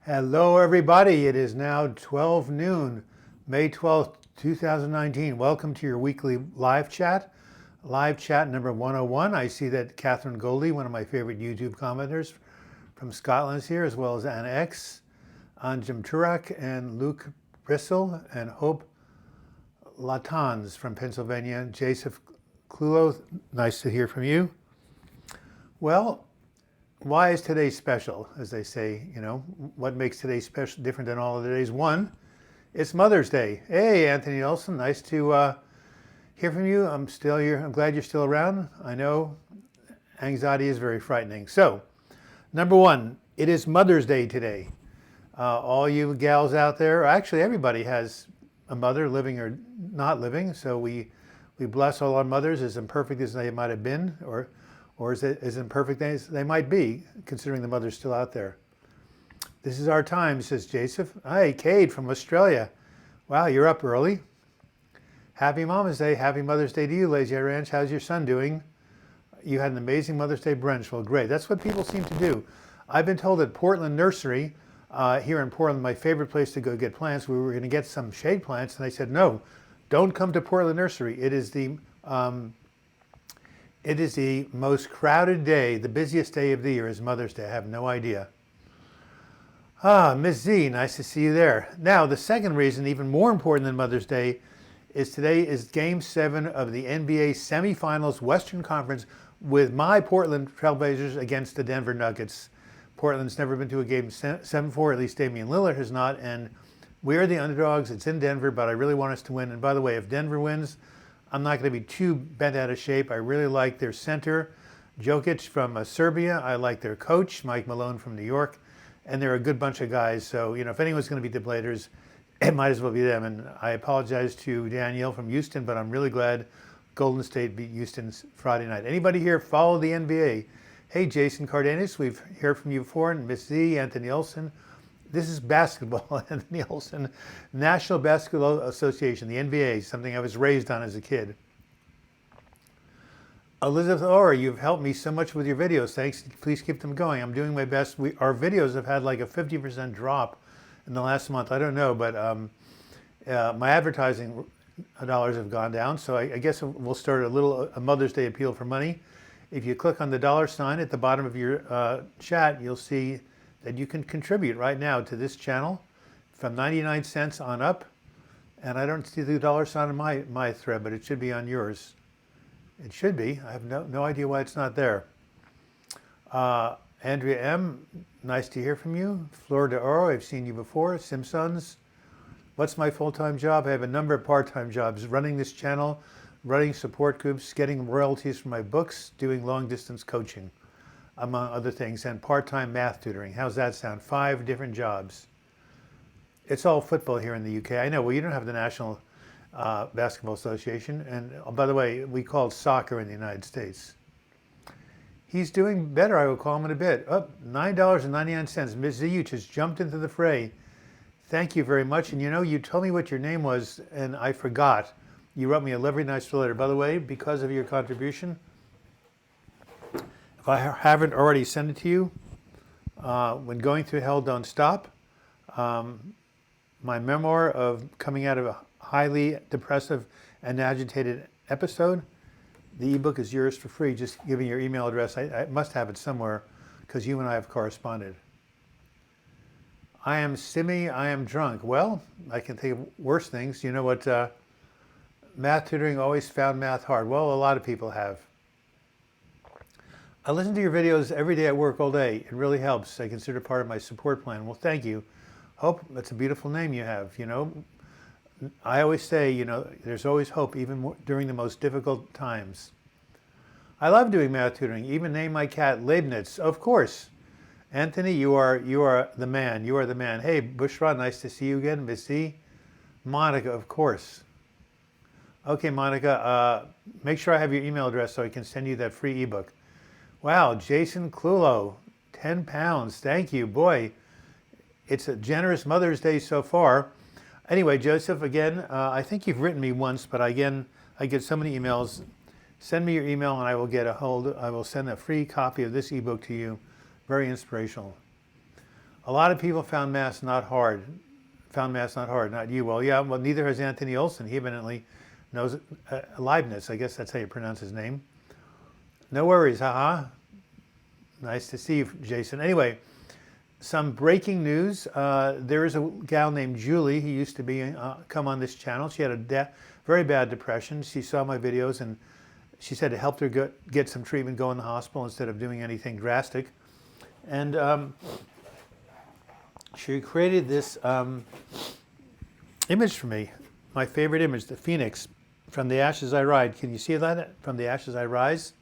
Hello, everybody. It is now 12 noon, May 12th, 2019. Welcome to your weekly live chat number 101. I see that Catherine Goldie, one of my favorite YouTube commenters from Scotland, is here, as well as Anna X, Anjum Turak, and Luke Bristol, and Hope Latans from Pennsylvania. Joseph Clulo, nice to hear from you. Well, why is today special? As they say, what makes today special, different than all of the days? One, it's Mother's Day. Hey, Anthony Olson, nice to hear from you. I'm still here. I'm glad you're still around. I know anxiety is very frightening. So, number one, it is Mother's Day today. All you gals out there, actually everybody has a mother, living or not living. So we bless all our mothers, as imperfect as they might have been, or as imperfect as they might be, considering the mother's still out there. This is our time, says Joseph. Hi, Cade from Australia. Wow, you're up early. Happy Mama's Day. Happy Mother's Day to you, Lazy Ranch. How's your son doing? You had an amazing Mother's Day brunch. Well, great. That's what people seem to do. I've been told at Portland Nursery, here in Portland, my favorite place to go get plants, we were going to get some shade plants, and they said, no, don't come to Portland Nursery. It is the most crowded day, the busiest day of the year is Mother's Day. I have no idea. Miss Z, nice to see you there. Now, the second reason, even more important than Mother's Day, is today is Game 7 of the NBA semifinals Western Conference with my Portland Trailblazers against the Denver Nuggets. Portland's never been to a Game 7 before, at least Damian Lillard has not, and we're the underdogs. It's in Denver, but I really want us to win. And by the way, if Denver wins, I'm not going to be too bent out of shape. I really like their center, Jokic from Serbia. I like their coach, Mike Malone from New York. And they're a good bunch of guys. So, if anyone's going to beat the Blazers, it might as well be them. And I apologize to Danielle from Houston, but I'm really glad Golden State beat Houston Friday night. Anybody here follow the NBA? Hey, Jason Cardenas, we've heard from you before. And Miss Z, Anthony Olson. This is basketball, Anthony Olson, National Basketball Association, the NBA, something I was raised on as a kid. Elizabeth Orr, you've helped me so much with your videos. Thanks. Please keep them going. I'm doing my best. Our videos have had like a 50% drop in the last month. I don't know, but my advertising dollars have gone down. So I guess we'll start a Mother's Day appeal for money. If you click on the $ at the bottom of your chat, you'll see that you can contribute right now to this channel from 99 cents on up. And I don't see the $ in my thread, but it should be on yours. It should be. I have no idea why it's not there. Andrea M., nice to hear from you. Flor de Oro, I've seen you before. Simpsons. What's my full-time job? I have a number of part-time jobs. Running this channel, running support groups, getting royalties from my books, doing long-distance coaching, among other things, and part-time math tutoring. How's that sound? 5 different jobs. It's all football here in the UK. I know, well, you don't have the National Basketball Association. And by the way, we call it soccer in the United States. He's doing better, I will call him in a bit. Oh, $9.99. Ms. Z, you just jumped into the fray. Thank you very much. And you told me what your name was, and I forgot. You wrote me a very nice letter. By the way, because of your contribution, if I haven't already sent it to you, When Going Through Hell, Don't Stop, my memoir of coming out of a highly depressive and agitated episode, the ebook is yours for free. Just give me your email address. I must have it somewhere because you and I have corresponded. I am Simmy, I am drunk. Well, I can think of worse things. You know what? Math tutoring always found math hard. Well, a lot of people have. I listen to your videos every day at work all day. It really helps. I consider it part of my support plan. Well, thank you. Hope, that's a beautiful name you have. I always say, there's always hope, even during the most difficult times. I love doing math tutoring. Even name my cat Leibniz. Of course. Anthony, you are the man. You are the man. Hey, Bushra, nice to see you again. Missy. Monica, of course. Okay, Monica, make sure I have your email address so I can send you that free ebook. Wow, Jason Clulo, 10 pounds. Thank you. Boy, it's a generous Mother's Day so far. Anyway, Joseph, again, I think you've written me once, but again, I get so many emails. Send me your email and I will send a free copy of this ebook to you. Very inspirational. A lot of people found math not hard. Found math not hard, not you. Well, yeah, well, neither has Anthony Olson. He evidently knows Leibniz. I guess that's how you pronounce his name. No worries, haha. Nice to see you, Jason. Anyway, some breaking news. There is a gal named Julie who used to come on this channel. She had a very bad depression. She saw my videos and she said it helped her get some treatment, go in the hospital instead of doing anything drastic. And she created this image for me, my favorite image, the phoenix, from the ashes I rise. Can you see that? From the ashes I rise.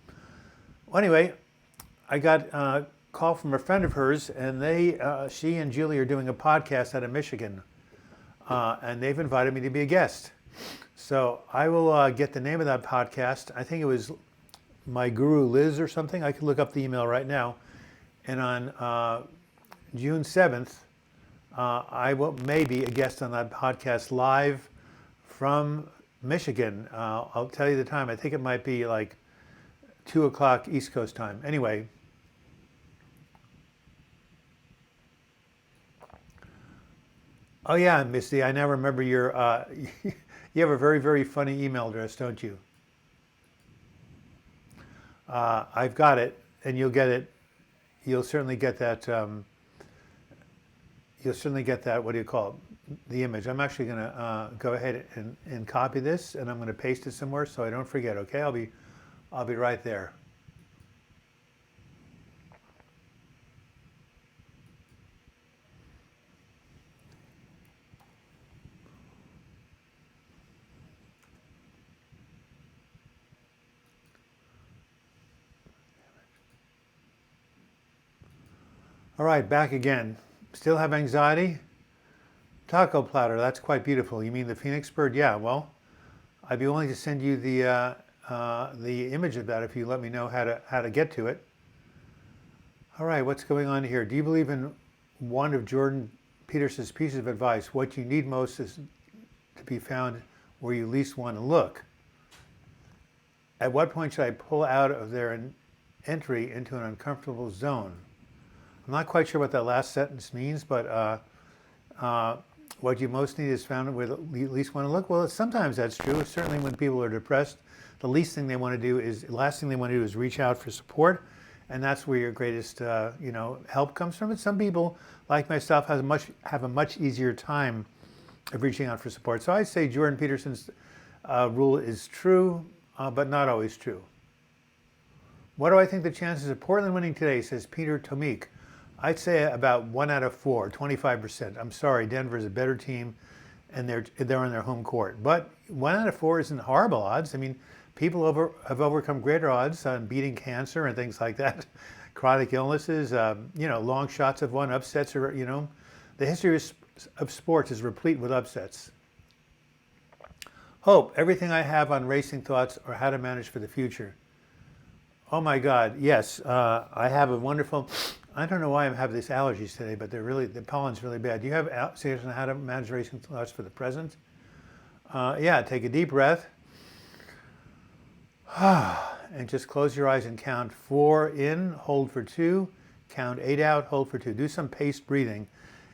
Well, anyway, I got a call from a friend of hers, and she and Julie are doing a podcast out of Michigan, and they've invited me to be a guest. So I will get the name of that podcast. I think it was My Guru Liz or something. I could look up the email right now. And on June 7th, I may be a guest on that podcast live from Michigan. I'll tell you the time. I think it might be like 2 o'clock East Coast time. Anyway. Oh yeah, Misty, I now remember your, you have a very, very funny email address, don't you? I've got it, and you'll get it. You'll certainly get that, what do you call it, the image. I'm actually going to go ahead and copy this, and I'm going to paste it somewhere so I don't forget, okay? I'll be right there. All right, back again. Still have anxiety? Taco platter, that's quite beautiful. You mean the phoenix bird? Yeah, well, I'd be willing to send you the image of that if you let me know how to get to it. All right, what's going on here? Do you believe in one of Jordan Peterson's pieces of advice? What you need most is to be found where you least want to look. At what point should I pull out of their entry into an uncomfortable zone? I'm not quite sure what that last sentence means, but what you most need is found where you least want to look. Well, sometimes that's true. Certainly when people are depressed, the last thing they want to do is reach out for support, and that's where your greatest help comes from. And some people, like myself, have a much easier time of reaching out for support. So I'd say Jordan Peterson's rule is true, but not always true. What do I think the chances of Portland winning today, says Peter Tomik. I'd say about 1 out of 4, 25%. I'm sorry, Denver's a better team, and they're on their home court. But 1 out of 4 isn't horrible odds. I mean, people have overcome greater odds on beating cancer and things like that, chronic illnesses. Long shots have won, upsets are. The history of sports is replete with upsets. Hope, everything I have on racing thoughts or how to manage for the future. Oh my God, yes, I have a wonderful. I don't know why I have these allergies today, but the pollen's really bad. Do you have suggestions on how to manage racing thoughts for the present? Yeah, take a deep breath. And just close your eyes and count 4 in, hold for 2, count 8 out, hold for 2. Do some paced breathing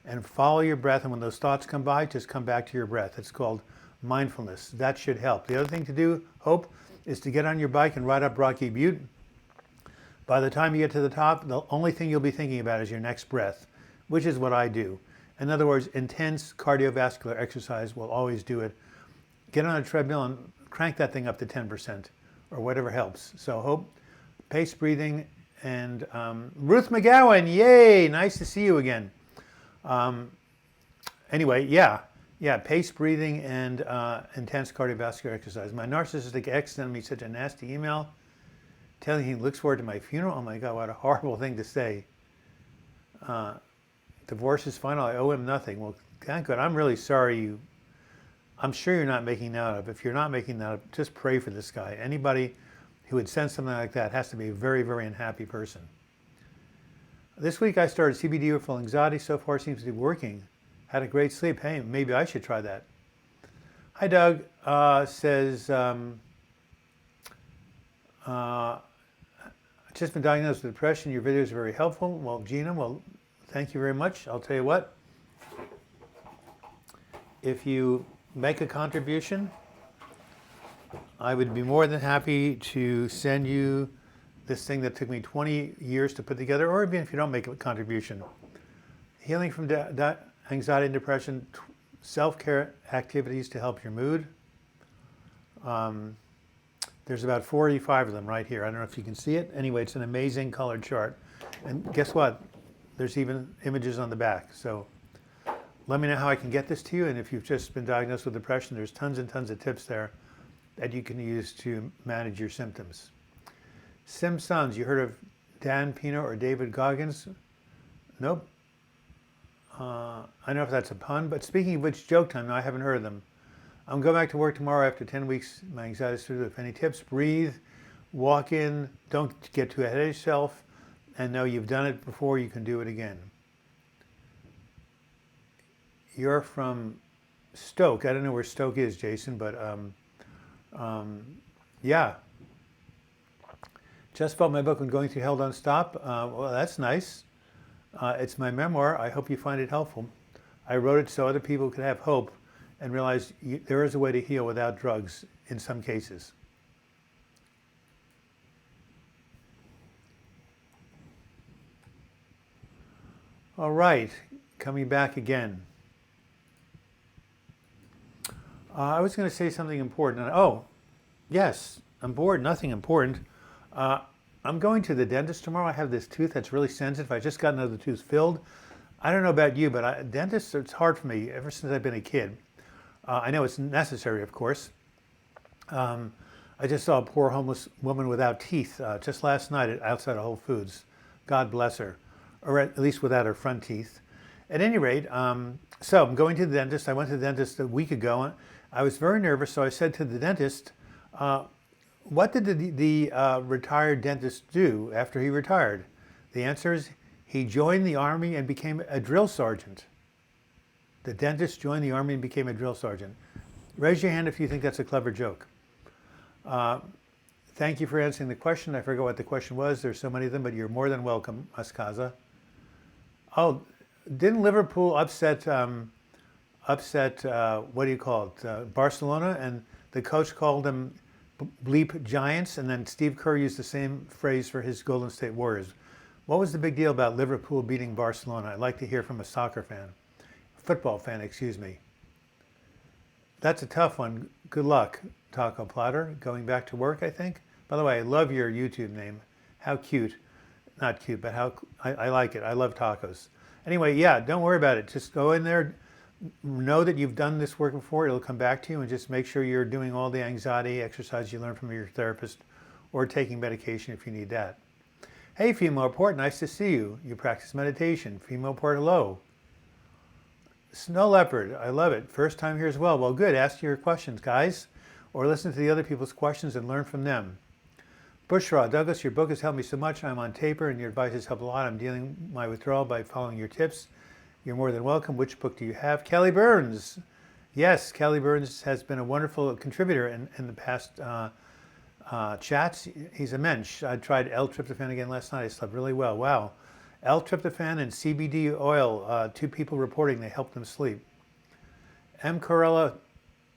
and follow your breath. And when those thoughts come by, just come back to your breath. It's called mindfulness. That should help. The other thing to do, Hope, is to get on your bike and ride up Rocky Butte. By the time you get to the top, the only thing you'll be thinking about is your next breath, which is what I do. In other words, intense cardiovascular exercise will always do it. Get on a treadmill and crank that thing up to 10% or whatever helps. So Hope, pace breathing, and Ruth McGowan, yay, nice to see you again. Anyway, yeah, pace breathing and intense cardiovascular exercise. My narcissistic ex sent me such a nasty email telling he looks forward to my funeral. Oh my God, what a horrible thing to say. Divorce is final, I owe him nothing. Well, thank God, I'm really sorry I'm sure you're not making that up. If you're not making that up, just pray for this guy. Anybody who would send something like that has to be a very, very unhappy person. This week I started CBD for anxiety. So far seems to be working. Had a great sleep. Hey, maybe I should try that. Hi, Doug. Says, just been diagnosed with depression. Your videos are very helpful. Well, Gina, well, thank you very much. I'll tell you what, if you make a contribution, I would be more than happy to send you this thing that took me 20 years to put together, or even if you don't make a contribution. Healing from anxiety and depression, self-care activities to help your mood. There's about 45 of them right here. I don't know if you can see it. Anyway, it's an amazing colored chart. And guess what? There's even images on the back. So let me know how I can get this to you. And if you've just been diagnosed with depression, there's tons and tons of tips there that you can use to manage your symptoms. Simpsons, you heard of Dan Pino or David Goggins? Nope. I don't know if that's a pun, but speaking of which, joke time. No, I haven't heard of them. I'm going back to work tomorrow after 10 weeks. My anxiety is through. If any tips, breathe, walk in, don't get too ahead of yourself, and know you've done it before, you can do it again. You're from Stoke. I don't know where Stoke is, Jason, but yeah. Just bought my book when going through hell don't stop. Well, that's nice. It's my memoir. I hope you find it helpful. I wrote it so other people could have hope and realize there is a way to heal without drugs in some cases. All right, coming back again. I was going to say something important. Oh, yes, I'm bored, nothing important. I'm going to the dentist tomorrow. I have this tooth that's really sensitive. I just got another tooth filled. I don't know about you, but dentists, it's hard for me ever since I've been a kid. I know it's necessary, of course. I just saw a poor homeless woman without teeth just last night outside of Whole Foods. God bless her, or at least without her front teeth. At any rate, so I'm going to the dentist. I went to the dentist a week ago. I was very nervous, so I said to the dentist, what did the retired dentist do after he retired? The answer is he joined the Army and became a drill sergeant. The dentist joined the Army and became a drill sergeant. Raise your hand if you think that's a clever joke. Thank you for answering the question. I forgot what the question was. There's so many of them, but you're more than welcome, Askaza. Oh, didn't Liverpool upset what do you call it, Barcelona, and the coach called them bleep giants, and then Steve Kerr used the same phrase for his Golden State Warriors. What was the big deal about Liverpool beating Barcelona? I'd like to hear from a soccer fan. Football fan, excuse me. That's a tough one. Good luck, Taco Platter. Going back to work, I think. By the way, I love your YouTube name. How cute. Not cute, but how I like it. I love tacos. Anyway, yeah, don't worry about it. Just go in there. Know that you've done this work before. It'll come back to you, and just make sure you're doing all the anxiety exercise you learned from your therapist, or taking medication if you need that. Hey, female report, nice to see you. You practice meditation. Female report, hello. Snow leopard, I love it. First time here as well. Well, good. Ask your questions, guys, or listen to the other people's questions and learn from them. Bushra, Douglas, your book has helped me so much. I'm on taper, and your advice has helped a lot. I'm dealing with my withdrawal by following your tips. You're more than welcome. Which book do you have? Kelly Burns. Yes, Kelly Burns has been a wonderful contributor in the past chats. He's a mensch. I tried L-tryptophan again last night. I slept really well. Wow. L-tryptophan and CBD oil, two people reporting they helped them sleep. M. Corella,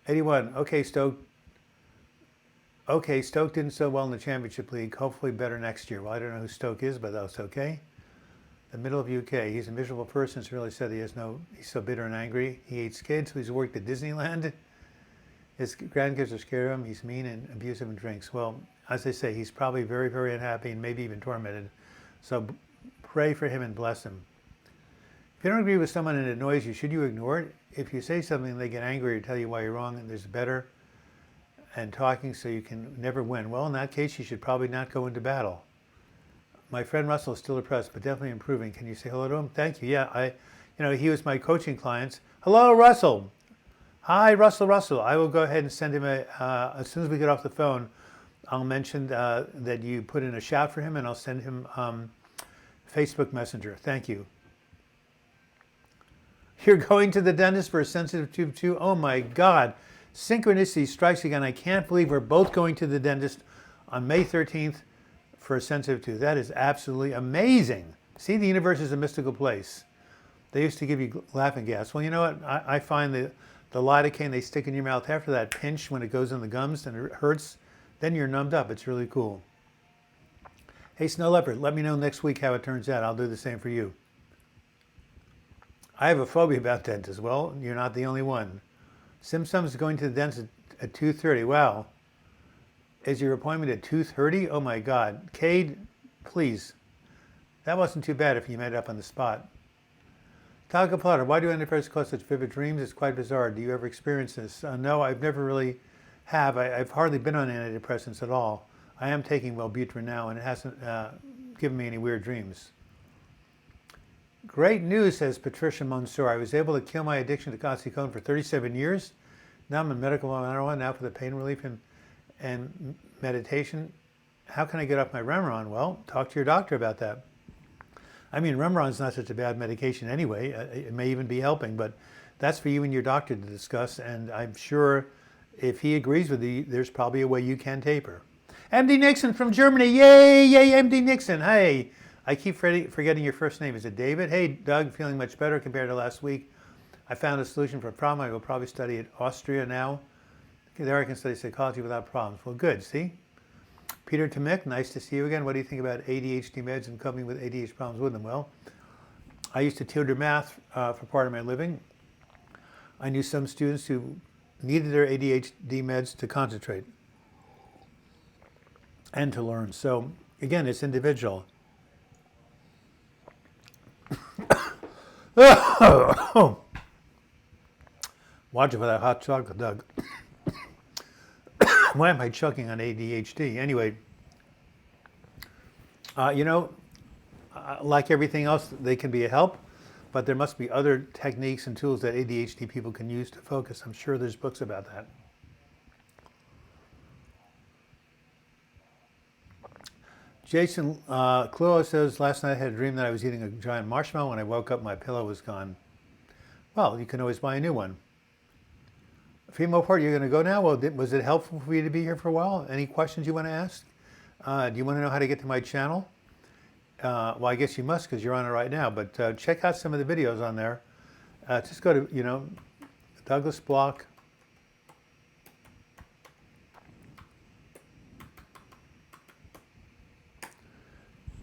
81. Okay, Stoke. Okay, Stoke didn't so well in the Championship League. Hopefully better next year. Well, I don't know who Stoke is, but that's okay. The middle of UK. He's a miserable person. It's really sad he's so bitter and angry. He hates kids. So he's worked at Disneyland. His grandkids are scared of him. He's mean and abusive and drinks. Well, as I say, he's probably very, very unhappy and maybe even tormented. So pray for him and bless him. If you don't agree with someone and it annoys you, should you ignore it? If you say something, they get angry or tell you why you're wrong, and there's better and talking so you can never win. Well, in that case, you should probably not go into battle. My friend Russell is still depressed, but definitely improving. Can you say hello to him? Thank you. Yeah, he was my coaching client. Hello, Russell. Hi, Russell. I will go ahead and send him as soon as we get off the phone, I'll mention that you put in a shout for him, and I'll send him Facebook Messenger. Thank you. You're going to the dentist for a sensitive tooth too? Oh my God. Synchronicity strikes again. I can't believe we're both going to the dentist on May 13th for a sensitive tooth. That is absolutely amazing. See, the universe is a mystical place. They used to give you laughing gas. Well, you know what? I find the lidocaine they stick in your mouth after that pinch when it goes in the gums and it hurts, then you're numbed up. It's really cool. Hey, Snow Leopard, let me know next week how it turns out. I'll do the same for you. I have a phobia about dentists. Well, you're not the only one. Simpsons is going to the dentist at 2:30. Wow. Is your appointment at 2:30? Oh my God. Cade, please. That wasn't too bad if you made it up on the spot. Taco Potter, why do antidepressants cause such vivid dreams? It's quite bizarre. Do you ever experience this? No, I've never really have. I've hardly been on antidepressants at all. I am taking Wellbutrin now, and it hasn't given me any weird dreams. Great news, says Patricia Monsoor. I was able to kill my addiction to oxycodone for 37 years. Now I'm in medical marijuana, now for the pain relief and meditation. How can I get off my Remeron? Well, talk to your doctor about that. I mean, Remeron's not such a bad medication anyway. It may even be helping, but that's for you and your doctor to discuss. And I'm sure if he agrees with you, there's probably a way you can taper. MD Nixon from Germany. Yay, yay, MD Nixon. Hey, I keep forgetting your first name. Is it David? Hey, Doug, feeling much better compared to last week. I found a solution for a problem. I will probably study at Austria now. There I can study psychology without problems. Well, good, see? Peter Tamik, nice to see you again. What do you think about ADHD meds and coping with ADHD problems with them? Well, I used to tutor math for part of my living. I knew some students who needed their ADHD meds to concentrate and to learn. So again, it's individual. Watch it for that hot chocolate, Doug. Why am I choking on ADHD? Anyway, like everything else, they can be a help, but there must be other techniques and tools that ADHD people can use to focus. I'm sure there's books about that. Jason Cluo says, last night I had a dream that I was eating a giant marshmallow. When I woke up, my pillow was gone. Well, you can always buy a new one. Female part, you're going to go now? Well, was it helpful for you to be here for a while? Any questions you want to ask? Do you want to know how to get to my channel? Well, I guess you must because you're on it right now. But check out some of the videos on there. Just go to, Douglas Block.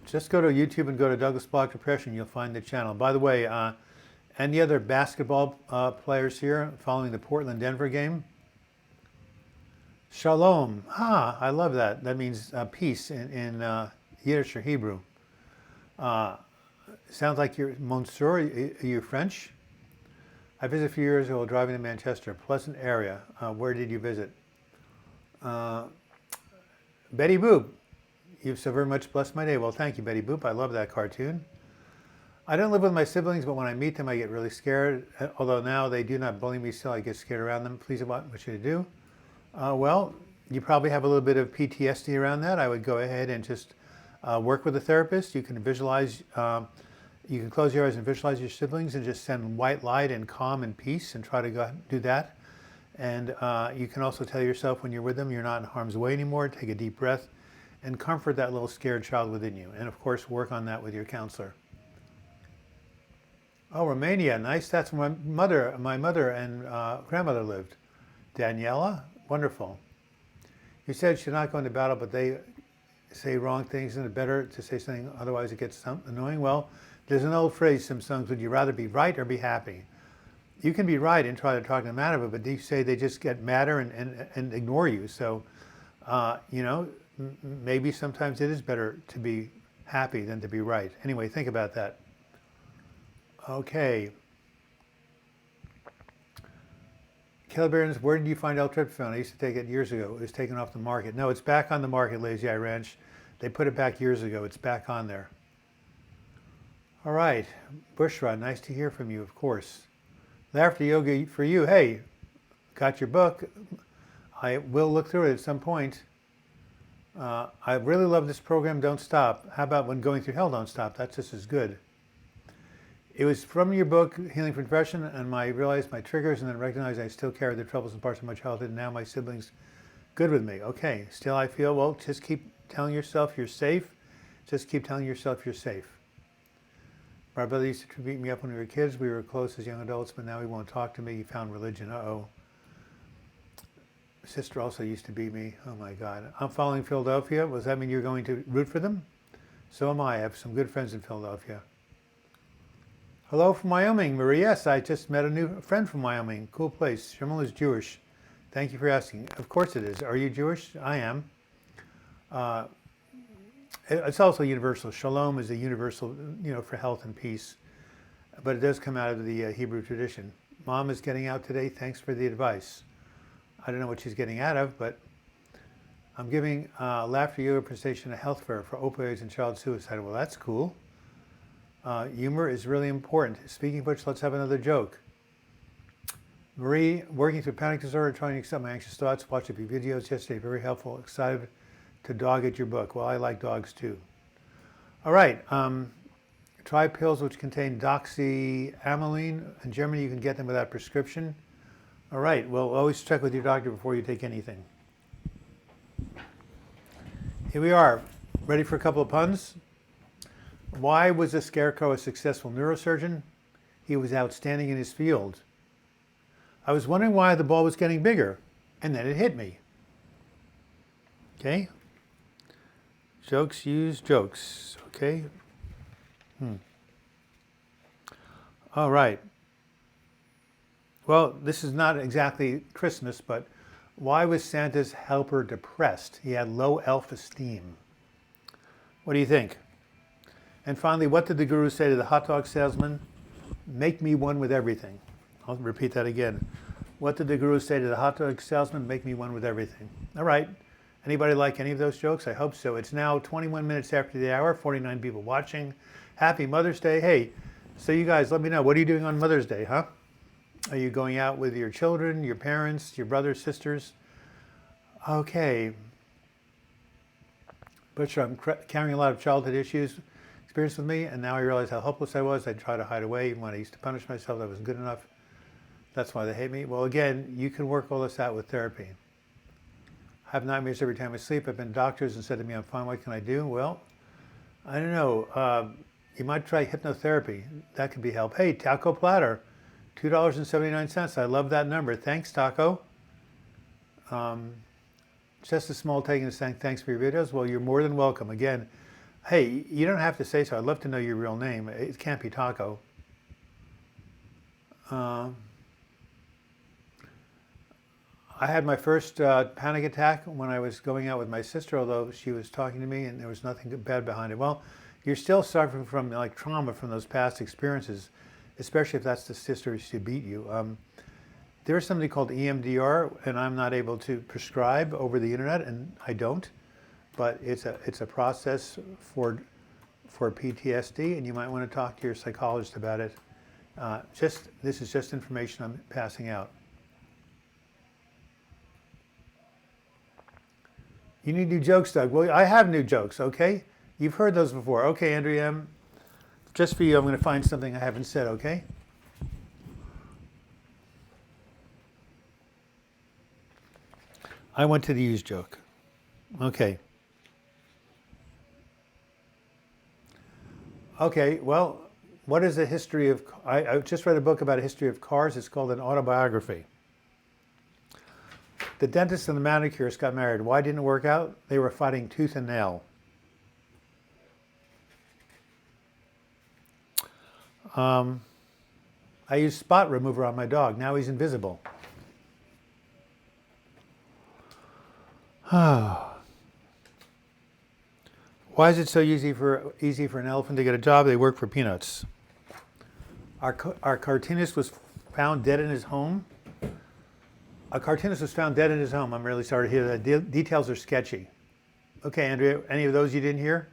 Just go to YouTube and go to Douglas Block Depression. You'll find the channel. By the way, any other basketball players here following the Portland-Denver game? Shalom. I love that. That means peace in Yiddish or Hebrew. Sounds like you're Monsieur. Are you French? I visited a few years ago driving to Manchester. Pleasant area. Where did you visit? Betty Boop. You've so very much blessed my day. Well, thank you, Betty Boop. I love that cartoon. I don't live with my siblings, but when I meet them, I get really scared. Although now they do not bully me, still I get scared around them. Please, what should I do? Well, you probably have a little bit of PTSD around that. I would go ahead and just work with a therapist. You can visualize, you can close your eyes and visualize your siblings and just send white light and calm and peace and try to go do that. And you can also tell yourself when you're with them, you're not in harm's way anymore. Take a deep breath and comfort that little scared child within you. And of course, work on that with your counselor. Oh, Romania, nice. That's where my mother and grandmother lived. Daniela, wonderful. You said she's not going to battle, but they say wrong things. Isn't it better to say something, otherwise it gets annoying? Well, there's an old phrase, some songs, would you rather be right or be happy? You can be right and try to talk them out of it, but you say they just get madder and ignore you. So, maybe sometimes it is better to be happy than to be right. Anyway, think about that. Okay. Kelly where did you find L-tryptophan? I used to take it years ago. It was taken off the market. No, it's back on the market, Lazy Eye Ranch. They put it back years ago. It's back on there. All right. Bushra, nice to hear from you, of course. Laughter Yoga for you. Hey, got your book. I will look through it at some point. I really love this program, Don't Stop. How about When Going Through Hell, Don't Stop? That's just as good. It was from your book, Healing from Depression, and I realized my triggers and then recognized I still carry the troubles and parts of my childhood, and now my siblings good with me. Okay, still I feel, well, just keep telling yourself you're safe. Just keep telling yourself you're safe. My brother used to beat me up when we were kids. We were close as young adults, but now he won't talk to me. He found religion. Uh-oh. Sister also used to beat me. Oh my God. I'm following Philadelphia. Does that mean you're going to root for them? So am I. I have some good friends in Philadelphia. Hello from Wyoming, Marie. Yes, I just met a new friend from Wyoming. Cool place. Shimel is Jewish. Thank you for asking. Of course it is. Are you Jewish? I am. It's also universal. Shalom is a universal, for health and peace. But it does come out of the Hebrew tradition. Mom is getting out today. Thanks for the advice. I don't know what she's getting out of, but I'm giving laughter yoga presentation a health fair for opioids and child suicide. Well, that's cool. Humor is really important. Speaking of which, let's have another joke. Marie, working through panic disorder, trying to accept my anxious thoughts, watched a few videos yesterday, very helpful, excited to dog at your book. Well, I like dogs too. All right, try pills which contain doxyamyline. In Germany, you can get them without prescription. All right, well, always check with your doctor before you take anything. Here we are, ready for a couple of puns? Why was the scarecrow a successful neurosurgeon? He was outstanding in his field. I was wondering why the ball was getting bigger, and then it hit me. Okay? Jokes use jokes, okay? All right. Well, this is not exactly Christmas, but why was Santa's helper depressed? He had low self-esteem. What do you think? And finally, what did the guru say to the hot dog salesman? Make me one with everything. I'll repeat that again. What did the guru say to the hot dog salesman? Make me one with everything. All right. Anybody like any of those jokes? I hope so. It's now 21 minutes after the hour, 49 people watching. Happy Mother's Day. Hey, so you guys, let me know. What are you doing on Mother's Day, huh? Are you going out with your children, your parents, your brothers, sisters? Okay. Butcher, I'm carrying a lot of childhood issues experience with me, and now I realize how helpless I was. I try to hide away. Even when I used to punish myself, I wasn't good enough. That's why they hate me. Well, again, you can work all this out with therapy. I have nightmares every time I sleep. I've been to doctors and said to me, I'm fine, what can I do? Well, I don't know. You might try hypnotherapy. That could be help. Hey, Taco Platter, $2.79. I love that number. Thanks, Taco. Just a small taking to saying thanks for your videos. Well, you're more than welcome. Again, hey, you don't have to say so. I'd love to know your real name. It can't be Taco. I had my first panic attack when I was going out with my sister, although she was talking to me and there was nothing bad behind it. Well, you're still suffering from like trauma from those past experiences, especially if that's the sister who beat you. There is something called EMDR, and I'm not able to prescribe over the internet, and I don't. But it's a process for PTSD, and you might want to talk to your psychologist about it. This is just information I'm passing out. You need new jokes, Doug. Well, I have new jokes, okay? You've heard those before. Okay, Andrea M. Just for you, I'm going to find something I haven't said, okay? I went to the used joke. Okay. Okay, well, what is the history of... I just read a book about a history of cars. It's called an autobiography. The dentist and the manicurist got married. Why didn't it work out? They were fighting tooth and nail. I used spot remover on my dog. Now he's invisible. Why is it so easy for an elephant to get a job? They work for peanuts. Our cartoonist was found dead in his home. A cartoonist was found dead in his home. I'm really sorry to hear that. Details are sketchy. Okay, Andrea, any of those you didn't hear?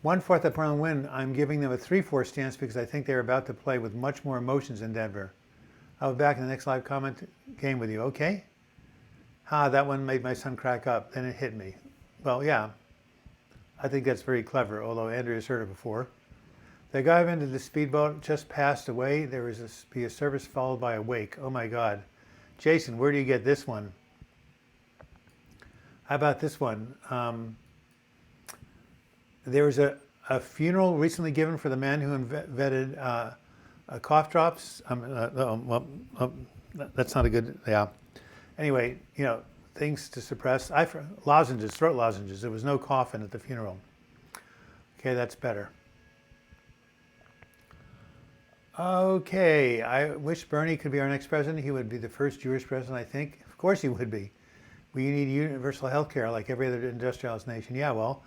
1/4 of Portland win. I'm giving them a 3-4 stance because I think they're about to play with much more emotions in Denver. I'll be back in the next live comment game with you. Okay? That one made my son crack up. Then it hit me. Well, yeah. I think that's very clever, although Andrea's heard it before. The guy who invented the speedboat just passed away. There was a service followed by a wake. Oh my God. Jason, where do you get this one? How about this one? There was a A funeral recently given for the man who invented cough drops. That's not a good, yeah. Anyway, things to suppress. Lozenges, throat lozenges. There was no coffin at the funeral. Okay, that's better. Okay, I wish Bernie could be our next president. He would be the first Jewish president, I think. Of course he would be. We need universal health care like every other industrialized nation. Yeah, well,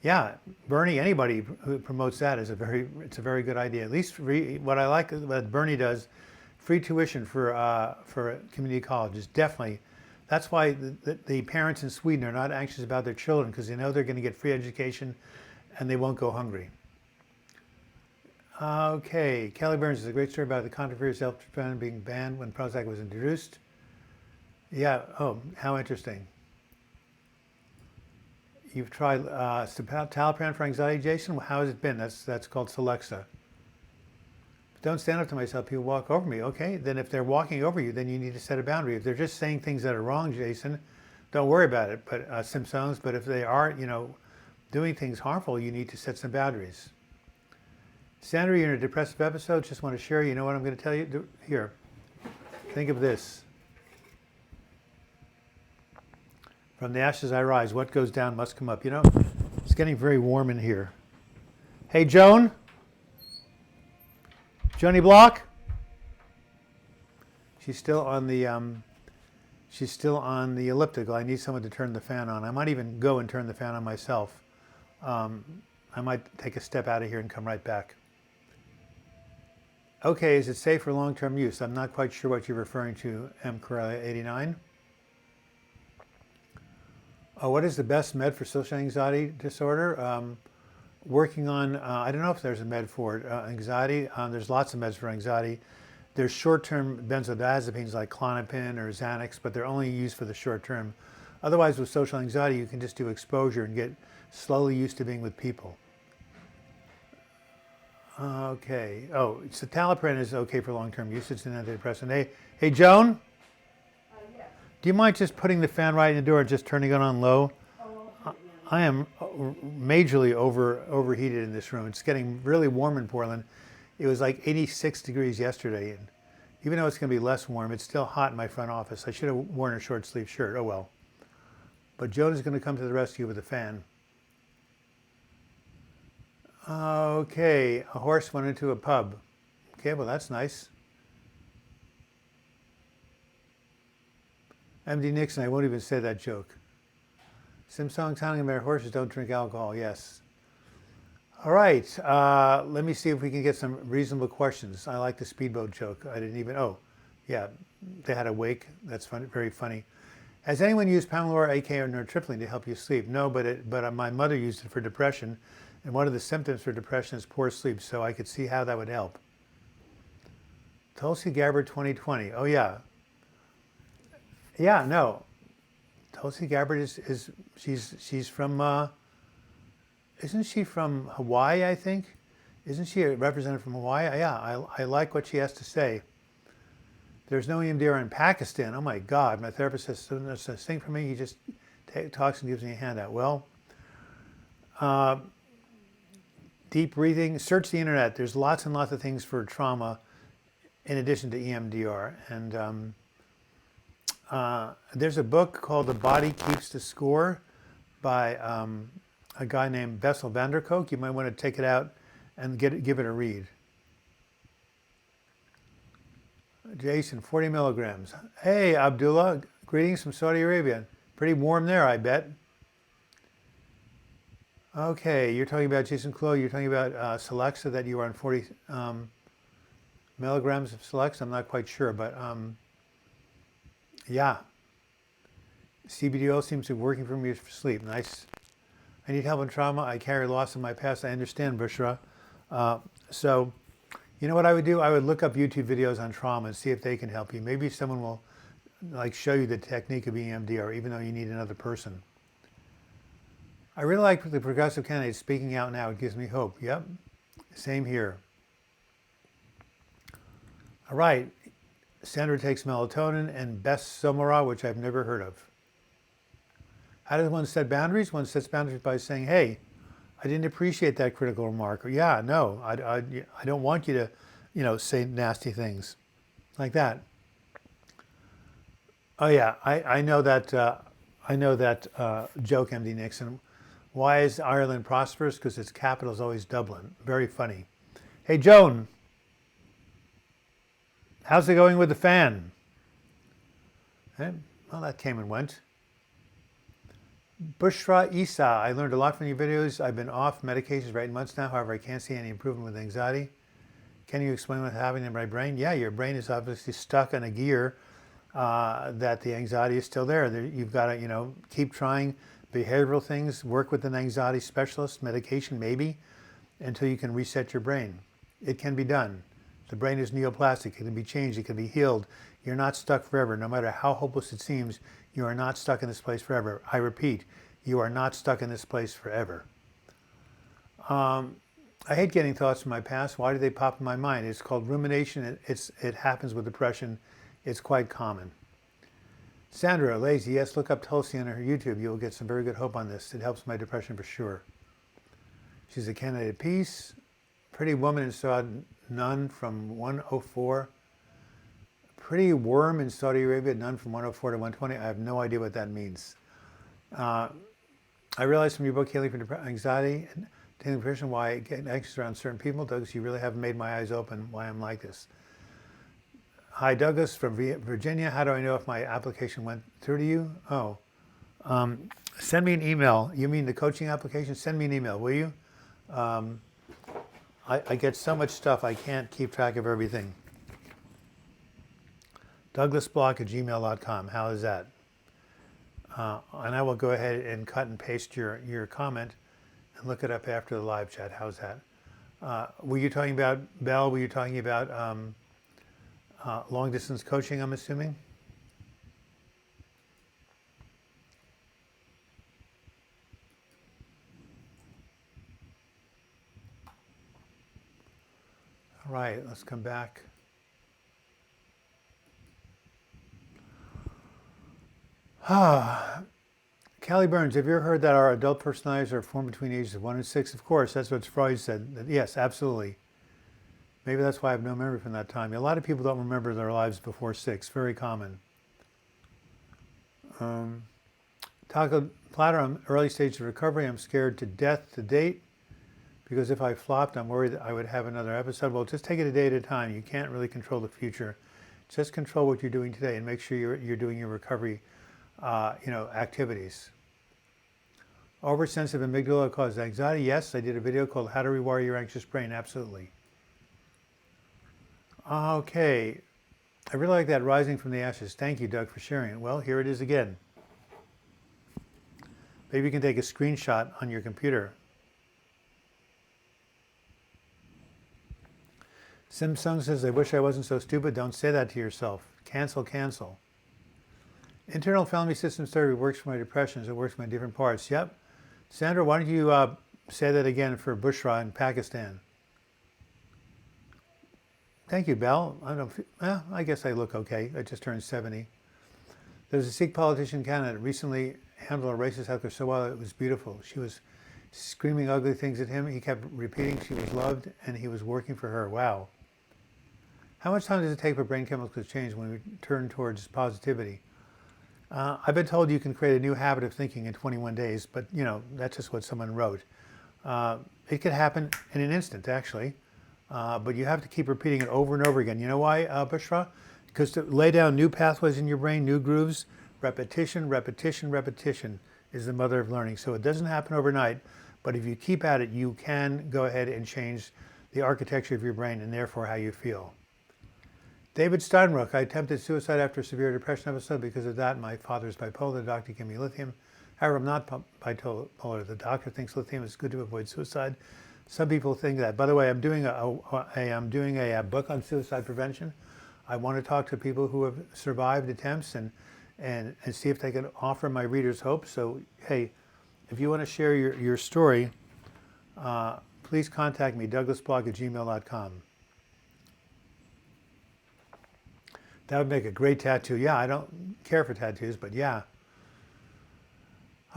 yeah, Bernie, anybody who promotes that it's a very good idea. At least what I like what Bernie does, free tuition for community colleges, definitely. That's why the parents in Sweden are not anxious about their children because they know they're going to get free education and they won't go hungry. Okay, Kelly Burns is a great story about the controversial self-defense being banned when Prozac was introduced. Yeah, oh, how interesting. You've tried citalopram for anxiety, Jason? How has it been? That's called Celexa. Don't stand up to myself, people walk over me. Okay, then if they're walking over you, then you need to set a boundary. If they're just saying things that are wrong, Jason, don't worry about it, but symptoms. But if they are, doing things harmful, you need to set some boundaries. Sandra, you're in a depressive episode. Just want to share, you know what I'm going to tell you? Here, think of this. From the ashes I rise, what goes down must come up. It's getting very warm in here. Hey, Joan? Joni Block? She's still on the elliptical. I need someone to turn the fan on. I might even go and turn the fan on myself. I might take a step out of here and come right back. Okay, is it safe for long-term use? I'm not quite sure what you're referring to, M. Corellia 89. What is the best med for social anxiety disorder? Working on, I don't know if there's a med for it. Anxiety, there's lots of meds for anxiety. There's short-term benzodiazepines like Klonopin or Xanax, but they're only used for the short term. Otherwise, with social anxiety, you can just do exposure and get slowly used to being with people. Okay. Oh, citalopram is okay for long-term use. It's an antidepressant. Hey, Joan? Yes. Do you mind just putting the fan right in the door and just turning it on low? Oh, I am majorly overheated in this room. It's getting really warm in Portland. It was like 86 degrees yesterday, and even though it's going to be less warm, it's still hot in my front office. I should have worn a short sleeve shirt. Oh well. But Joan is going to come to the rescue with a fan. Okay, a horse went into a pub. Okay, well that's nice. MD Nixon, I won't even say that joke. Simsong telling about horses don't drink alcohol, yes. All right, let me see if we can get some reasonable questions. I like the speedboat joke. I didn't even, oh, yeah, they had a wake. That's funny, very funny. Has anyone used Pamelora, AK, or nortriptyline to help you sleep? No, but my mother used it for depression, and one of the symptoms for depression is poor sleep, so I could see how that would help. Tulsi Gabbard 2020, oh yeah. Yeah, no. Tulsi Gabbard she's from, isn't she from Hawaii, I think? Isn't she a representative from Hawaii? Yeah, I like what she has to say. There's no EMDR in Pakistan. Oh my God, my therapist says there's this thing for me. He just talks and gives me a handout. Well, deep breathing, search the internet. There's lots and lots of things for trauma in addition to EMDR. And there's a book called The Body Keeps the Score by a guy named Bessel van der Kolk. You might want to take it out and give it a read. Jason, 40 milligrams. Hey, Abdullah, greetings from Saudi Arabia. Pretty warm there, I bet. Okay, you're talking about, Jason Clow, you're talking about Celexa, that you were on 40 milligrams of Celexa. I'm not quite sure, but yeah. CBD oil seems to be working for me for sleep. Nice. I need help in trauma. I carry loss in my past. I understand, Bushra. So, you know what I would do? I would look up YouTube videos on trauma and see if they can help you. Maybe someone will show you the technique of EMDR, even though you need another person. I really like the progressive candidates speaking out now. It gives me hope. Yep, same here. All right, Sandra takes melatonin and Best Somara, which I've never heard of. How does one set boundaries? One sets boundaries by saying, hey, I didn't appreciate that critical remark. Or, yeah, no, I don't want you to, say nasty things like that. Oh yeah, I know that joke, MD Nixon. Why is Ireland prosperous? Because its capital is always Dublin. Very funny. Hey Joan, how's it going with the fan? Eh, well, that came and went. Bushra Isa, I learned a lot from your videos. I've been off medications for 8 months now. However, I can't see any improvement with anxiety. Can you explain what's happening in my brain? Yeah, your brain is obviously stuck in a gear that the anxiety is still there. You've got to, keep trying behavioral things, work with an anxiety specialist, medication maybe, until you can reset your brain. It can be done. The brain is neoplastic. It can be changed. It can be healed. You're not stuck forever. No matter how hopeless it seems, you are not stuck in this place forever. I repeat, you are not stuck in this place forever. I hate getting thoughts from my past. Why do they pop in my mind? It's called rumination. It happens with depression. It's quite common. Sandra, lazy, yes, look up Tulsi on her YouTube. You will get some very good hope on this. It helps my depression for sure. She's a candidate of peace. Pretty woman in Saudi, none from 104. Pretty worm in Saudi Arabia, none from 104 to 120. I have no idea what that means. I realized from your book, Healing for Anxiety and Daily Depression, why I get anxious around certain people. Douglas, you really haven't made my eyes open why I'm like this. Hi, Douglas from Virginia. How do I know if my application went through to you? Oh, send me an email. You mean the coaching application? Send me an email, will you? I get so much stuff, I can't keep track of everything. douglasblock@gmail.com. How is that? And I will go ahead and cut and paste your comment and look it up after the live chat. How's that? Were you talking about, Belle, were you talking about long distance coaching, I'm assuming? All right, let's come back. Callie Burns, have you ever heard that our adult personalities are formed between ages of 1 and 6? Of course, that's what Freud said. Yes, absolutely. Maybe that's why I have no memory from that time. A lot of people don't remember their lives before 6. Very common. Taco Platter, I'm early stage of recovery. I'm scared to death to date because if I flopped, I'm worried that I would have another episode. Well, just take it a day at a time. You can't really control the future. Just control what you're doing today and make sure you're doing your recovery activities. Oversensitive amygdala causes anxiety. Yes, I did a video called How to Rewire Your Anxious Brain. Absolutely. Okay. I really like that rising from the ashes. Thank you, Doug, for sharing it. Well, here it is again. Maybe you can take a screenshot on your computer. Simsung says, I wish I wasn't so stupid. Don't say that to yourself. Cancel, cancel. Internal family system therapy works for my depressions. It works for my different parts. Yep. Sandra, why don't you say that again for Bushra in Pakistan? Thank you, Belle. I guess I look okay. I just turned 70. There's a Sikh politician candidate recently handled a racist heckler so well it was beautiful. She was screaming ugly things at him. He kept repeating she was loved and he was working for her. Wow. How much time does it take for brain chemicals to change when we turn towards positivity? I've been told you can create a new habit of thinking in 21 days, but that's just what someone wrote. It could happen in an instant, actually, but you have to keep repeating it over and over again. You know why, Bushra? Because to lay down new pathways in your brain, new grooves, repetition, repetition, repetition is the mother of learning. So it doesn't happen overnight, but if you keep at it, you can go ahead and change the architecture of your brain and therefore how you feel. David Steinrock, I attempted suicide after a severe depression episode. Because of that, my father's bipolar. The doctor gave me lithium. However, I'm not bipolar. The doctor thinks lithium is good to avoid suicide. Some people think that. By the way, I'm doing a book on suicide prevention. I want to talk to people who have survived attempts and see if they can offer my readers hope. So, hey, if you want to share your story, please contact me, douglasblog@gmail.com. That would make a great tattoo. Yeah, I don't care for tattoos, but yeah.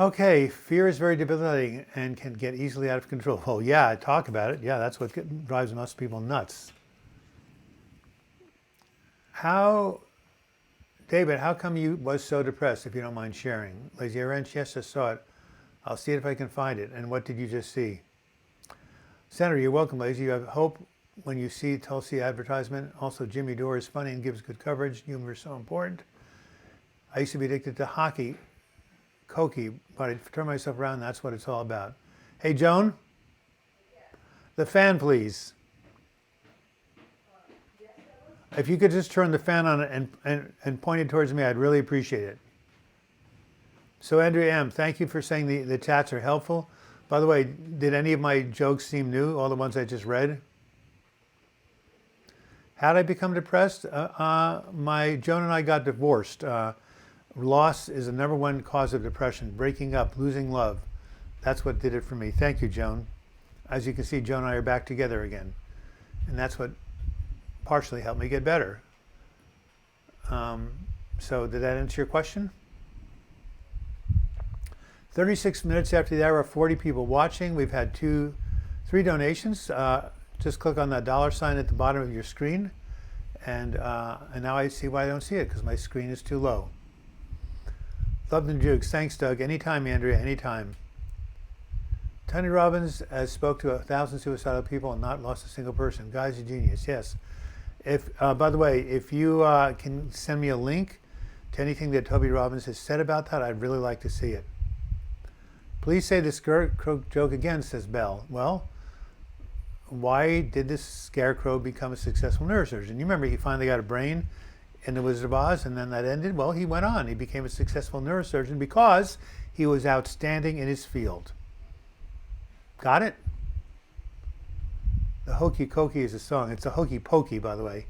Okay, fear is very debilitating and can get easily out of control. Oh yeah, talk about it. Yeah, that's what drives most people nuts. How, David, how come you was so depressed, if you don't mind sharing? Lazy Wrench, yes, I saw it. I'll see it if I can find it. And what did you just see? Senator, you're welcome, Lazy. You have hope when you see Tulsi advertisement. Also, Jimmy Dore is funny and gives good coverage. Humor is so important. I used to be addicted to hockey, Cokie, but I turned myself around. That's what it's all about. Hey, Joan, the fan, please. If you could just turn the fan on and point it towards me, I'd really appreciate it. So Andrea M., thank you for saying the chats are helpful. By the way, did any of my jokes seem new, all the ones I just read? How did I become depressed? My Joan and I got divorced. Loss is the number one cause of depression. Breaking up, losing love. That's what did it for me. Thank you, Joan. As you can see, Joan and I are back together again. And that's what partially helped me get better. So did that answer your question? 36 minutes after the hour, 40 people watching. We've had 3 donations. Just click on that $ at the bottom of your screen. And now I see why I don't see it, because my screen is too low. Love the jukes. Thanks, Doug. Anytime, Andrea, anytime. Tony Robbins has spoke to 1,000 suicidal people and not lost a single person. Guy's a genius, yes. If, by the way, if you can send me a link to anything that Toby Robbins has said about that, I'd really like to see it. Please say the scarecrow joke again, says Bell. Well, why did this scarecrow become a successful neurosurgeon? You remember he finally got a brain in The Wizard of Oz, and then that ended? Well, he went on. He became a successful neurosurgeon because he was outstanding in his field. Got it? The Hokey Cokey is a song. It's a Hokey Pokey, by the way.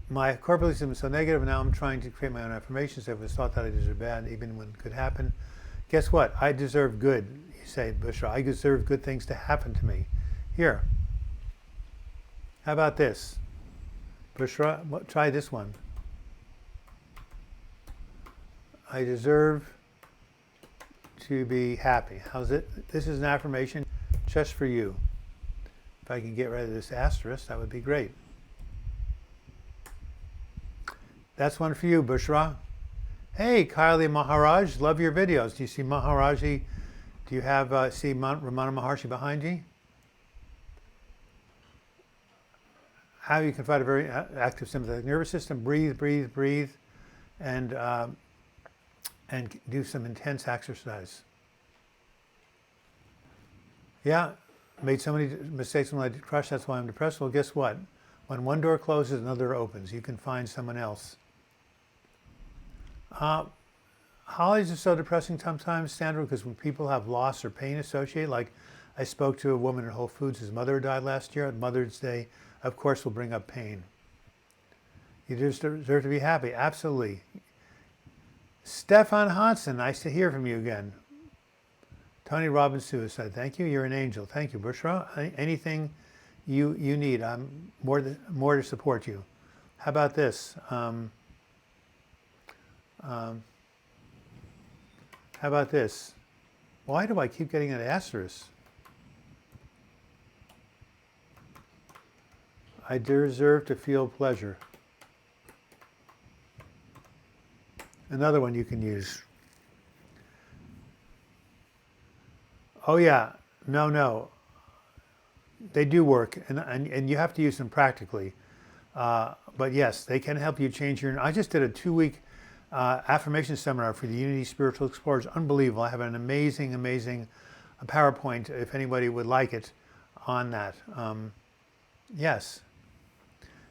My corporalism is so negative, and now I'm trying to create my own affirmations. I always thought that I deserve bad, even when it could happen. Guess what? I deserve good, you say, Bushra. I deserve good things to happen to me. Here. How about this? Bushra, try this one. I deserve to be happy. How's it? This is an affirmation just for you. If I can get rid of this asterisk, that would be great. That's one for you, Bushra. Hey, Kylie Maharaj, love your videos. Do you see Maharaji? Do you have, see Ramana Maharshi behind you? How you can fight a very active sympathetic nervous system. Breathe, breathe, breathe, and do some intense exercise. Yeah, made so many mistakes when I did crush, that's why I'm depressed. Well, guess what? When one door closes, another door opens. You can find someone else. Holidays are so depressing sometimes, Sandra, because when people have loss or pain associated, like I spoke to a woman at Whole Foods whose mother died last year. Mother's Day, of course, will bring up pain. You deserve to be happy, absolutely. Stefan Hansen, nice to hear from you again. Tony Robbins suicide, thank you. You're an angel. Thank you, Bushra. Anything you need, I'm more to support you. How about this? How about this? Why do I keep getting an asterisk? I deserve to feel pleasure. Another one you can use. Oh yeah, no. They do work, and you have to use them practically. But yes, they can help you change your... I just did a 2-week affirmation seminar for the Unity Spiritual Explorers. Unbelievable. I have an amazing PowerPoint, if anybody would like it, on that. Yes.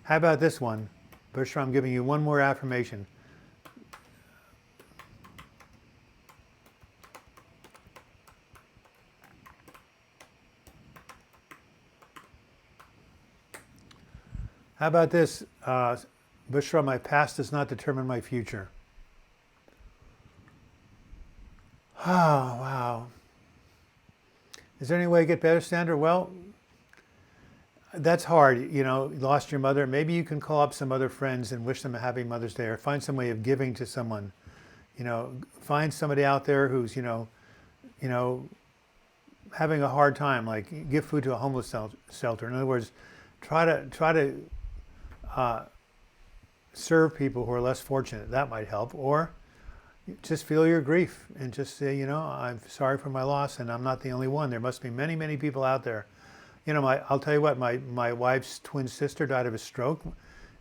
How about this one? Bushra, I'm giving you one more affirmation. How about this? Bushra, my past does not determine my future. Oh, wow. Is there any way to get better, Sandra? Well, that's hard. You know, you lost your mother. Maybe you can call up some other friends and wish them a happy Mother's Day, or find some way of giving to someone. Find somebody out there who's, you know, having a hard time, like give food to a homeless shelter. In other words, try to serve people who are less fortunate. That might help. Or just feel your grief and just say, I'm sorry for my loss, and I'm not the only one. There must be many, many people out there. I'll tell you what, my wife's twin sister died of a stroke,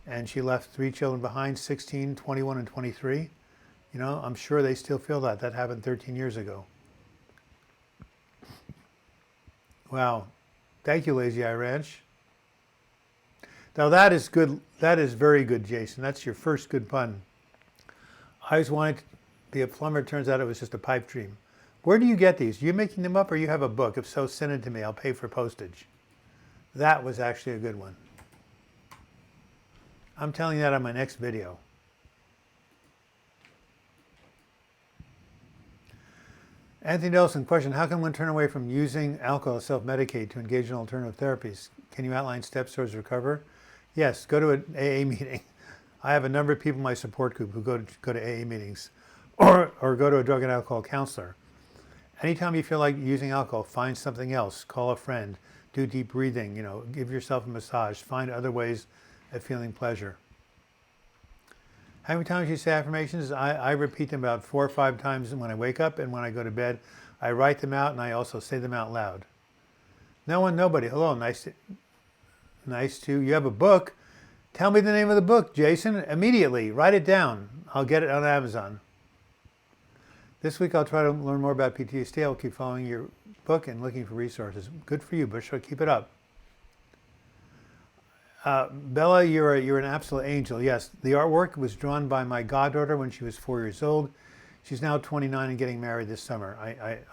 and she left 3 children behind, 16, 21, and 23. I'm sure they still feel that. That happened 13 years ago. Wow. Thank you, Lazy Eye Ranch. Now that is good. That is very good, Jason. That's your first good pun. I always wanted to be a plumber. Turns out it was just a pipe dream. Where do you get these? Are you making them up or you have a book? If so, send it to me. I'll pay for postage. That was actually a good one. I'm telling you that on my next video. Anthony Nelson, question, how can one turn away from using alcohol to self-medicate to engage in alternative therapies? Can you outline steps towards recover? Yes, go to an AA meeting. I have a number of people in my support group who go to AA meetings or go to a drug and alcohol counselor. Anytime you feel like using alcohol, find something else. Call a friend. Do deep breathing. Give yourself a massage. Find other ways of feeling pleasure. How many times do you say affirmations? I repeat them about 4 or 5 times when I wake up and when I go to bed. I write them out and I also say them out loud. No one, nobody. Hello, nice to. You have a book. Tell me the name of the book, Jason. Immediately, write it down. I'll get it on Amazon. This week I'll try to learn more about PTSD. I'll keep following your book and looking for resources. Good for you, Bushra. Keep it up. Bella, you're an absolute angel. Yes, the artwork was drawn by my goddaughter when she was 4 years old. She's now 29 and getting married this summer.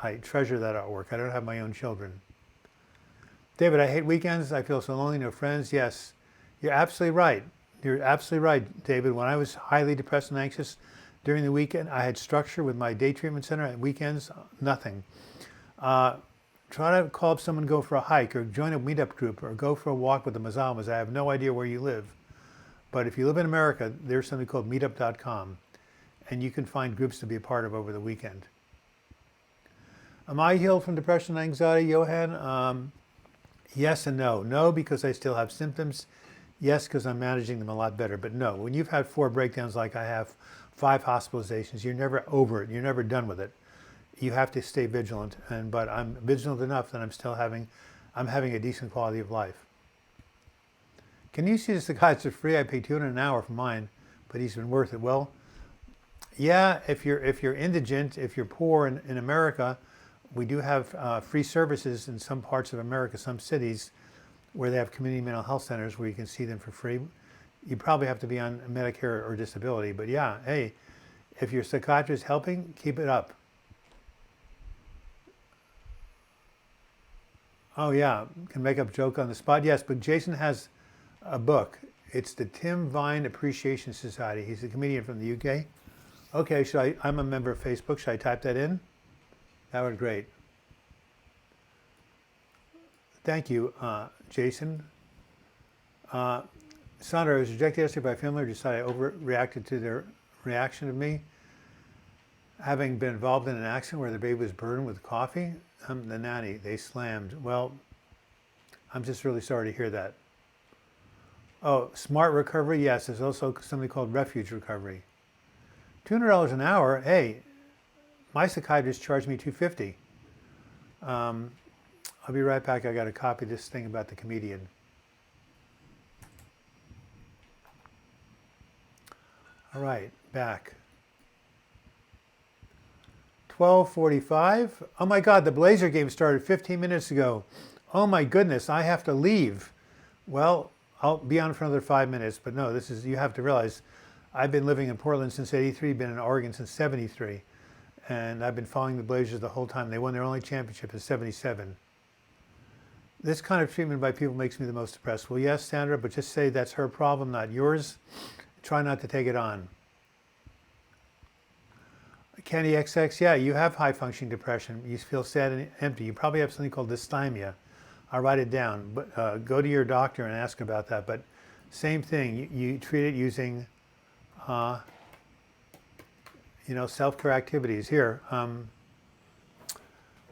I treasure that artwork. I don't have my own children. David, I hate weekends. I feel so lonely, no friends. Yes, you're absolutely right. You're absolutely right, David. When I was highly depressed and anxious during the weekend, I had structure with my day treatment center. At weekends, nothing. Try to call up someone, go for a hike, or join a meetup group, or go for a walk with the Mazamas. I have no idea where you live. But if you live in America, there's something called meetup.com, and you can find groups to be a part of over the weekend. Am I healed from depression and anxiety, Johan? Yes and no. No, because I still have symptoms. Yes, because I'm managing them a lot better. But no, when you've had 4 breakdowns like I have, 5 hospitalizations, you're never over it. You're never done with it. You have to stay vigilant, but I'm vigilant enough that I'm having a decent quality of life. Can you see this? The guides are free. I pay $200 an hour for mine, but he's been worth it. Well, yeah, if you're indigent, if you're poor in America, we do have free services in some parts of America, some cities, where they have community mental health centers where you can see them for free. You probably have to be on Medicare or disability, but yeah, hey, if your psychiatrist is helping, keep it up. Oh yeah, can make up a joke on the spot. Yes, but Jason has a book. It's the Tim Vine Appreciation Society. He's a comedian from the UK. Okay, I'm a member of Facebook. Should I type that in? That would be great. Thank you, Jason. Sandra, I was rejected yesterday by a family who decided I overreacted to their reaction of me. Having been involved in an accident where the baby was burned with coffee, the nanny, they slammed. Well, I'm just really sorry to hear that. Oh, smart recovery, yes. There's also something called refuge recovery. $200 an hour, hey, my psychiatrist charged me $250. I'll be right back. I got to copy this thing about the comedian. All right, back. 12:45. Oh my God, the Blazer game started 15 minutes ago. Oh my goodness, I have to leave. Well, I'll be on for another 5 minutes, but no, you have to realize, I've been living in Portland since '83, been in Oregon since '73, and I've been following the Blazers the whole time. They won their only championship in '77. This kind of treatment by people makes me the most depressed. Well, yes, Sandra, but just say that's her problem, not yours. Try not to take it on. Kenny XX, yeah, you have high-functioning depression. You feel sad and empty. You probably have something called dysthymia. I'll write it down. But go to your doctor and ask about that. But same thing. You treat it using, self-care activities. Here,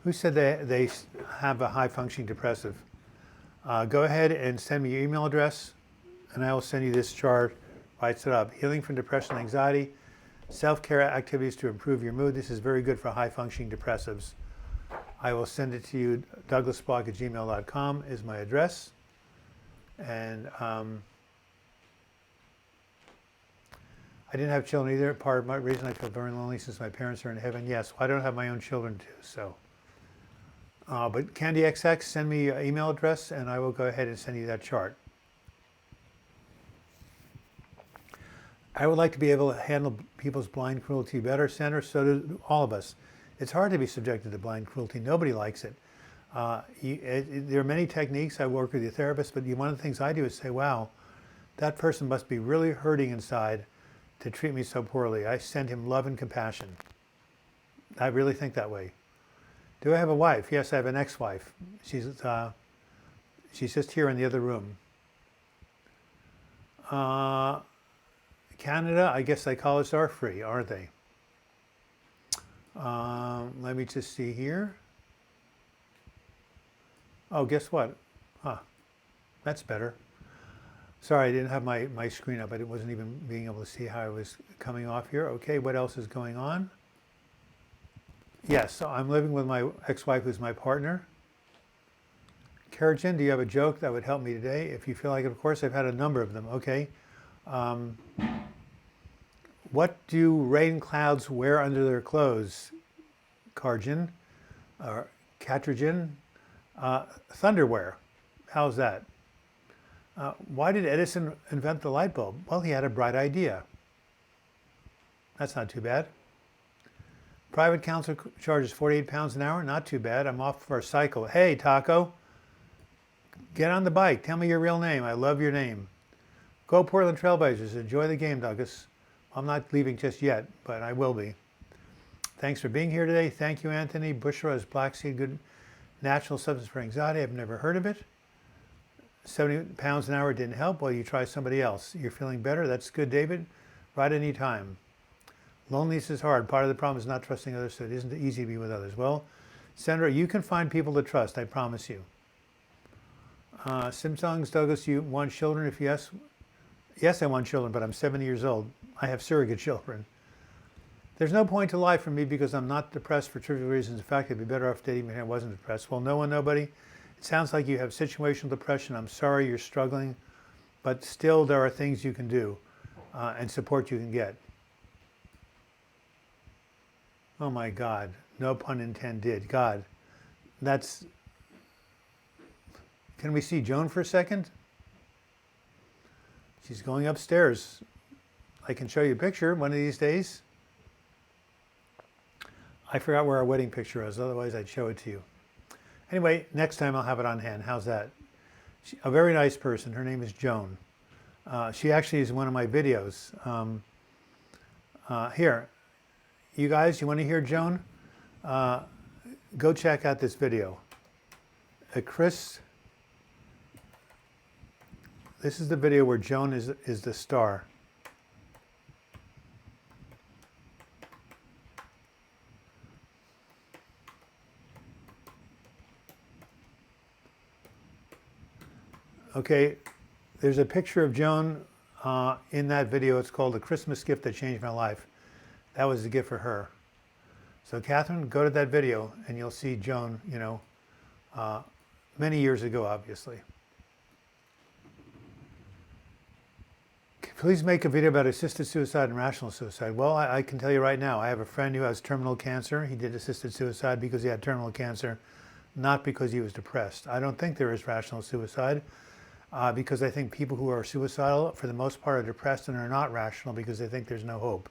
who said they have a high-functioning depressive? Go ahead and send me your email address, and I will send you this chart. Writes it up. Healing from depression and anxiety, self-care activities to improve your mood. This is very good for high-functioning depressives. I will send it to you. douglasblock@gmail.com is my address. And I didn't have children either. Part of my reason I feel very lonely since my parents are in heaven. Yes, I don't have my own children too. So, but CandyXX, send me your email address, and I will go ahead and send you that chart. I would like to be able to handle people's blind cruelty better, Sandra. So do all of us. It's hard to be subjected to blind cruelty. Nobody likes it. There are many techniques. I work with your therapist, but one of the things I do is say, wow, that person must be really hurting inside to treat me so poorly. I send him love and compassion. I really think that way. Do I have a wife? Yes, I have an ex-wife. She's just here in the other room. Canada, I guess psychologists are free, aren't they? Let me just see here. Oh, guess what? Huh, that's better. Sorry, I didn't have my screen up. I wasn't even being able to see how I was coming off here. Okay, what else is going on? Yes, so I'm living with my ex-wife who's my partner. Karajan, do you have a joke that would help me today? If you feel like it, of course, I've had a number of them. Okay. What do rain clouds wear under their clothes? Karjan, or Katrajan, thunderwear. How's that? Why did Edison invent the light bulb? Well, he had a bright idea. That's not too bad. Private counsel charges 48 pounds an hour. Not too bad. I'm off for a cycle. Hey, Taco, get on the bike. Tell me your real name. I love your name. Go Portland Trailblazers. Enjoy the game, Douglas. I'm not leaving just yet, but I will be. Thanks for being here today. Thank you, Anthony. Bushra is black seed, good natural substance for anxiety. I've never heard of it. 70 pounds an hour didn't help. Well, you try somebody else. You're feeling better. That's good, David. Right any time. Loneliness is hard. Part of the problem is not trusting others, so it isn't easy to be with others. Well, Sandra, you can find people to trust, I promise you. Simsongs, Douglas, you want children? If yes, yes, I want children, but I'm 70 years old. I have surrogate children. There's no point to lie for me because I'm not depressed for trivial reasons. In fact, I'd be better off dating me if I wasn't depressed. Well, no one, nobody. It sounds like you have situational depression. I'm sorry you're struggling, but still there are things you can do and support you can get. Oh my God, no pun intended. God, that's... Can we see Joan for a second? She's going upstairs. I can show you a picture one of these days. I forgot where our wedding picture is, otherwise I'd show it to you. Anyway, next time I'll have it on hand. How's that? A very nice person. Her name is Joan. She actually is in one of my videos. Here, you guys, you want to hear Joan? Go check out this video. Chris, this is the video where Joan is the star. Okay, there's a picture of Joan in that video. It's called "The Christmas Gift That Changed My Life." That was the gift for her. So Catherine, go to that video and you'll see Joan, many years ago, obviously. Please make a video about assisted suicide and rational suicide. Well, I can tell you right now, I have a friend who has terminal cancer. He did assisted suicide because he had terminal cancer, not because he was depressed. I don't think there is rational suicide. Because I think people who are suicidal, for the most part, are depressed and are not rational because they think there's no hope.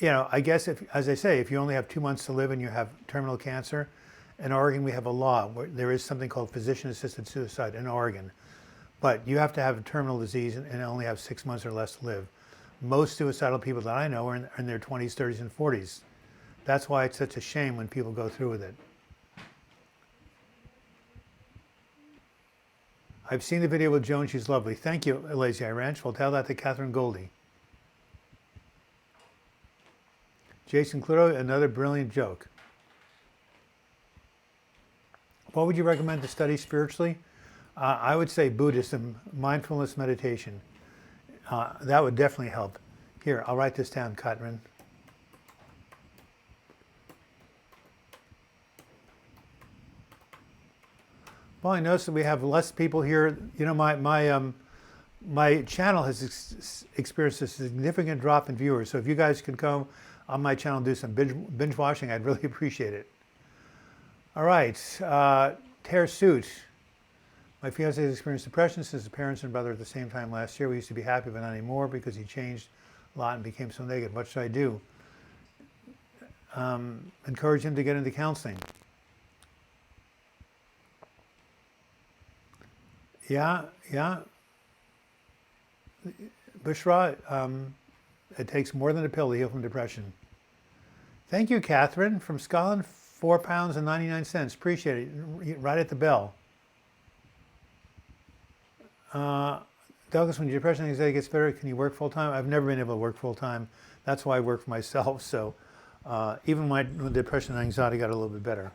I guess, as I say, if you only have 2 months to live and you have terminal cancer, in Oregon we have a law where there is something called physician-assisted suicide in Oregon. But you have to have a terminal disease and only have 6 months or less to live. Most suicidal people that I know are in their 20s, 30s, and 40s. That's why it's such a shame when people go through with it. I've seen the video with Joan. She's lovely. Thank you, Lazy Eye Ranch. We'll tell that to Catherine Goldie. Jason Cluto, another brilliant joke. What would you recommend to study spiritually? I would say Buddhism, mindfulness meditation. That would definitely help. Here, I'll write this down, Katrin. Well, I noticed that we have less people here. You know, my channel has experienced a significant drop in viewers. So if you guys can come on my channel and do some binge watching, I'd really appreciate it. All right, tear suit. My fiance has experienced depression since his parents and brother at the same time last year. We used to be happy, but not anymore because he changed a lot and became so negative. What should I do? Encourage him to get into counseling. Yeah. Bushra, it takes more than a pill to heal from depression. Thank you, Catherine from Scotland. £4.99. Appreciate it. Right at the bell. Douglas, when your depression and anxiety gets better, can you work full time? I've never been able to work full time. That's why I work for myself. So even when the depression and anxiety got a little bit better.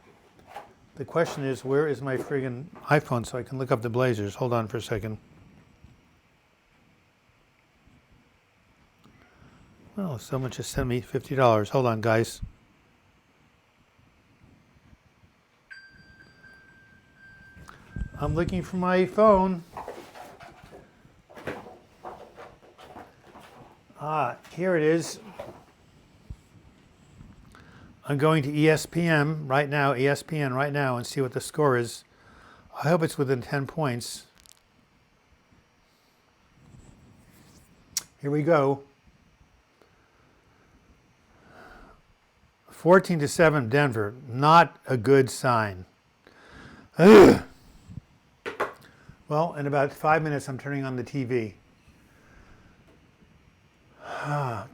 The question is, where is my friggin' iPhone so I can look up the Blazers? Hold on for a second. Well, someone just sent me $50. Hold on, guys. I'm looking for my phone. Here it is. I'm going to ESPN right now, and see what the score is. I hope it's within 10 points. Here we go. 14-7 Denver. Not a good sign. Ugh. Well, in about 5 minutes, I'm turning on the TV.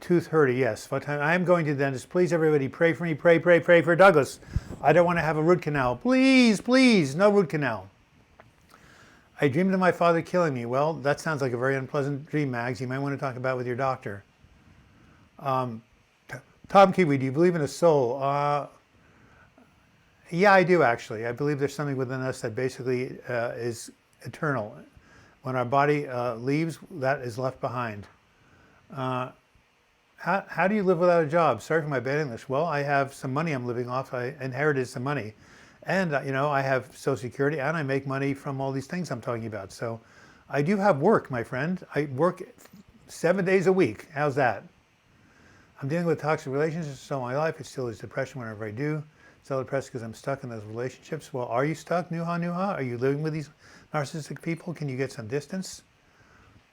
2:30, yes. What time? I am going to the dentist. Please, everybody, pray for me. Pray for Douglas. I don't want to have a root canal. Please, no root canal. I dreamed of my father killing me. Well, that sounds like a very unpleasant dream, Mags. You might want to talk about it with your doctor. Tom Kiwi, do you believe in a soul? Yeah, I do, actually. I believe there's something within us that basically is eternal. When our body leaves, that is left behind. How do you live without a job? Sorry for my bad English. Well, I have some money I'm living off. I inherited some money. And, I have Social Security and I make money from all these things I'm talking about. So I do have work, my friend. I work 7 days a week. How's that? I'm dealing with toxic relationships all my life. It still is depression whenever I do. So depressed because I'm stuck in those relationships. Well, are you stuck, Nuha? Are you living with these narcissistic people? Can you get some distance?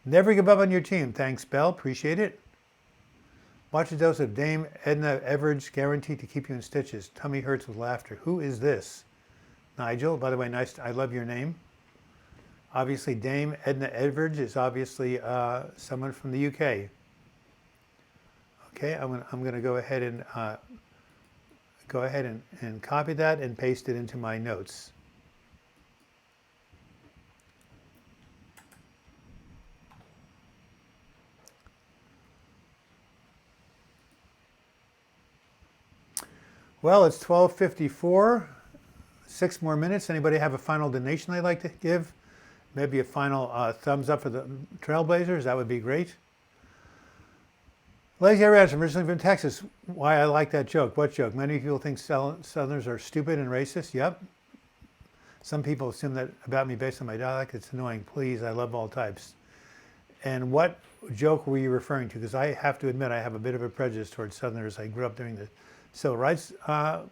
Never give up on your team. Thanks, Belle. Appreciate it. Watch a dose of Dame Edna Everage, guaranteed to keep you in stitches. Tummy hurts with laughter. Who is this? Nigel, by the way, nice. I love your name. Obviously, Dame Edna Everage is obviously someone from the UK. Okay, I'm going to go ahead and copy that and paste it into my notes. Well, it's 12:54. 6 more minutes. Anybody have a final donation they'd like to give? Maybe a final thumbs up for the Trailblazers. That would be great. Lazy Ranch, I'm originally from Texas. Why I like that joke. What joke? Many people think Southerners are stupid and racist. Yep. Some people assume that about me based on my dialect. It's annoying. Please, I love all types. And what joke were you referring to? Because I have to admit I have a bit of a prejudice towards Southerners. I grew up during the civil rights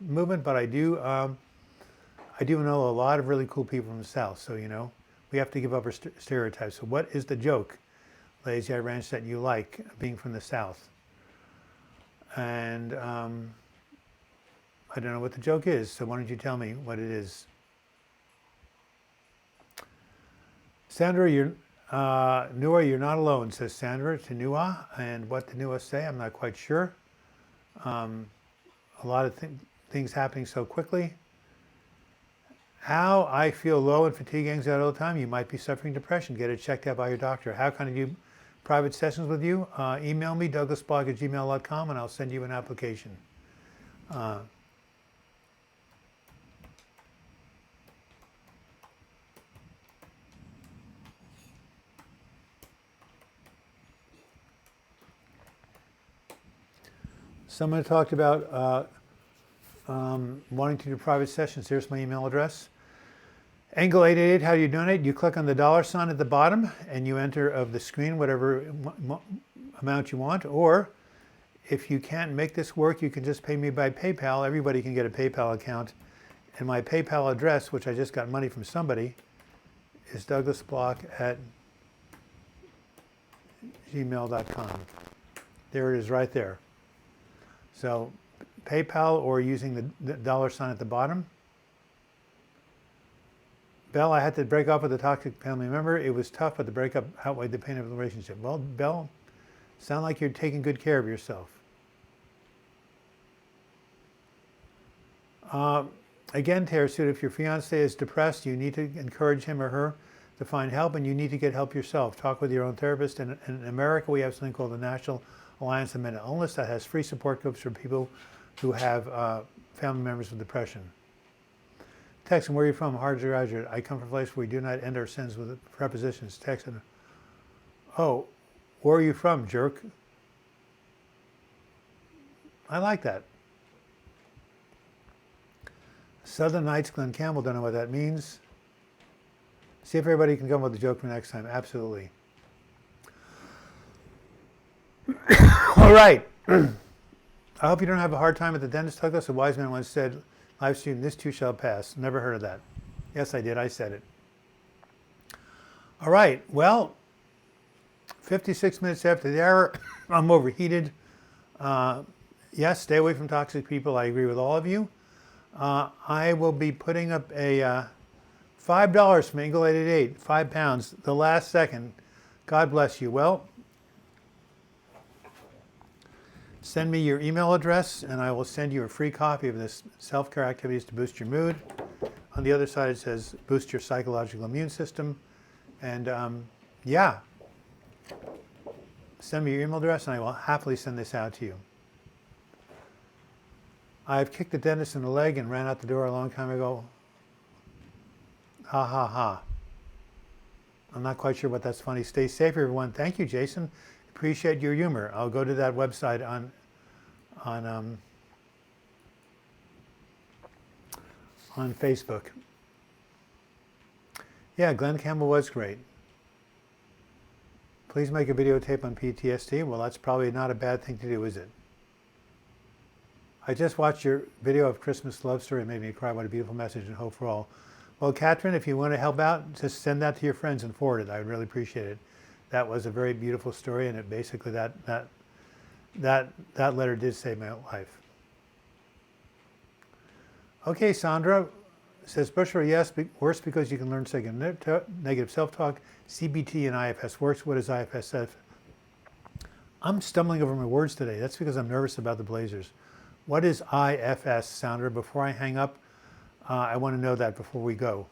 movement, but I do know a lot of really cool people from the South. So, we have to give up our stereotypes. So what is the joke, Lazy Ranch, that you like being from the South? And I don't know what the joke is, so why don't you tell me what it is? Sandra, Nua, you're not alone, says Sandra to Nua. And what did Nua say? I'm not quite sure. A lot of things happening so quickly. How I feel low and fatigue, anxiety all the time. You might be suffering depression. Get it checked out by your doctor. How can I do private sessions with you? Email me, douglasblog@gmail.com, and I'll send you an application. Uh, Someone talked about wanting to do private sessions. Here's my email address. Angle 888, how do you donate? You click on the dollar sign at the bottom and you enter of the screen whatever amount you want. Or if you can't make this work, you can just pay me by PayPal. Everybody can get a PayPal account. And my PayPal address, which I just got money from somebody, is douglasblock@gmail.com. There it is right there. So PayPal or using the dollar sign at the bottom. Belle, I had to break up with a toxic family member. It was tough, but the breakup outweighed the pain of the relationship. Well, Belle, sound like you're taking good care of yourself. Again, Terasuit, if your fiance is depressed, you need to encourage him or her to find help, and you need to get help yourself. Talk with your own therapist. And in America, we have something called the National Alliance of Mental Illness that has free support groups for people who have family members with depression. Text, and where are you from? Harvard graduate. I come from a place where we do not end our sentence with prepositions. Text, and oh, where are you from, jerk? I like that. Southern Nights, Glenn Campbell, don't know what that means. See if everybody can come up with a joke for next time. Absolutely. All right. I hope you don't have a hard time at the dentist, Douglas. A wise man once said, live stream, this too shall pass. Never heard of that. Yes, I did. I said it. All right. Well, 56 minutes after the hour, I'm overheated. Yes, stay away from toxic people. I agree with all of you. I will be putting up a $5 from Angle 888, £5, the last second. God bless you. Well, send me your email address and I will send you a free copy of this self-care activities to boost your mood. On the other side, it says boost your psychological immune system. And yeah, send me your email address and I will happily send this out to you. I've kicked the dentist in the leg and ran out the door a long time ago. Ha ha ha. I'm not quite sure what that's funny. Stay safe, everyone. Thank you, Jason. Appreciate your humor. I'll go to that website on Facebook. Yeah, Glenn Campbell was great. Please make a videotape on PTSD. Well, that's probably not a bad thing to do, is it? I just watched your video of Christmas love story. It made me cry. What a beautiful message and hope for all. Well, Catherine, if you want to help out, just send that to your friends and forward it. I would really appreciate it. That was a very beautiful story, and it basically that letter did save my life. Okay, Sandra says, Bushra, yes, worse because you can learn negative self-talk, CBT, and IFS works. What is IFS? I'm stumbling over my words today. That's because I'm nervous about the Blazers. What is IFS, Sandra? Before I hang up, I want to know that before we go.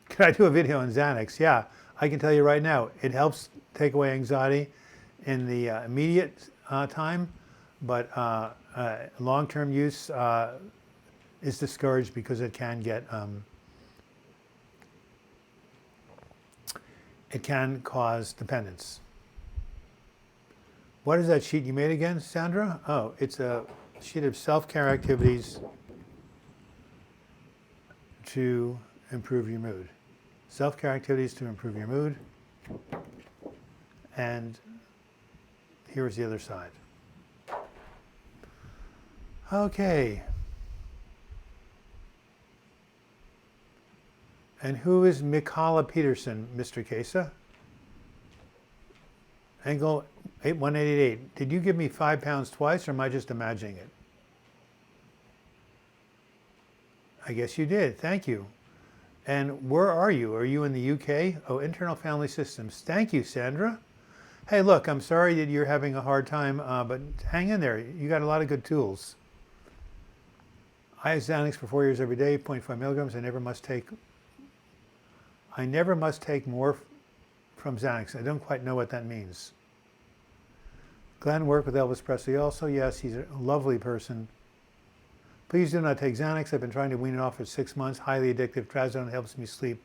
Can I do a video on Xanax? Yeah, I can tell you right now, it helps take away anxiety in the immediate time, but long-term use is discouraged because it can get, it can cause dependence. What is that sheet you made again, Sandra? Oh, it's a sheet of self-care activities to improve your mood. Self-care activities to improve your mood. And here's the other side. Okay. And who is Mikala Peterson, Mr. Kesa? Angle 1888. Did you give me £5 twice, or am I just imagining it? I guess you did. Thank you. And where are you? Are you in the UK? Oh, Internal Family Systems. Thank you, Sandra. Hey, look, I'm sorry that you're having a hard time, but hang in there. You got a lot of good tools. I have Xanax for 4 years every day, 0.5 milligrams. I never must take more from Xanax. I don't quite know what that means. Glenn worked with Elvis Presley also. Yes, he's a lovely person. Please do not take Xanax. I've been trying to wean it off for 6 months. Highly addictive. Trazodone helps me sleep.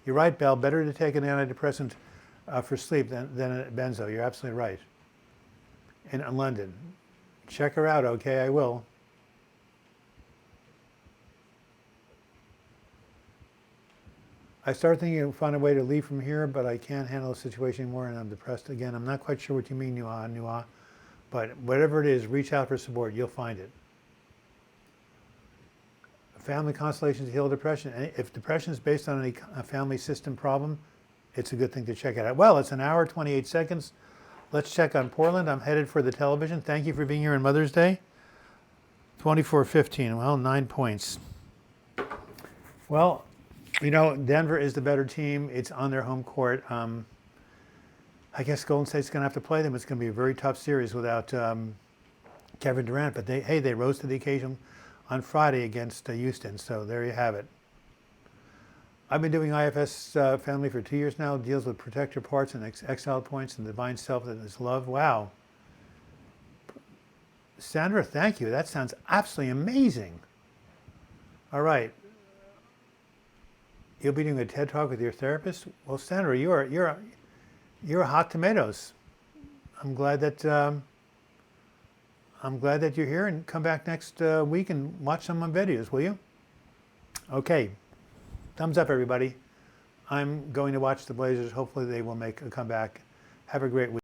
You're right, Belle. Better to take an antidepressant for sleep than a benzo. You're absolutely right. In London. Check her out, okay? I will. I start thinking I'll find a way to leave from here, but I can't handle the situation anymore and I'm depressed again. I'm not quite sure what you mean, Nua, but whatever it is, reach out for support. You'll find it. Family constellations heal depression. And if depression is based on a family system problem, it's a good thing to check it out. Well, it's an hour, 28 seconds. Let's check on Portland. I'm headed for the television. Thank you for being here on Mother's Day. 24-15. Well, 9 points. Well, you know, Denver is the better team. It's on their home court. I guess Golden State's going to have to play them. It's going to be a very tough series without Kevin Durant. But they rose to the occasion on Friday against Houston. So there you have it. I've been doing IFS family for 2 years now. It deals with protector parts and exiled points and divine self that is love. Wow. Sandra, thank you. That sounds absolutely amazing. All right. You'll be doing a TED Talk with your therapist? Well, Sandra, you're hot tomatoes. I'm glad that you're here, and come back next week and watch some of my videos, will you? Okay. Thumbs up, everybody. I'm going to watch the Blazers. Hopefully they will make a comeback. Have a great week.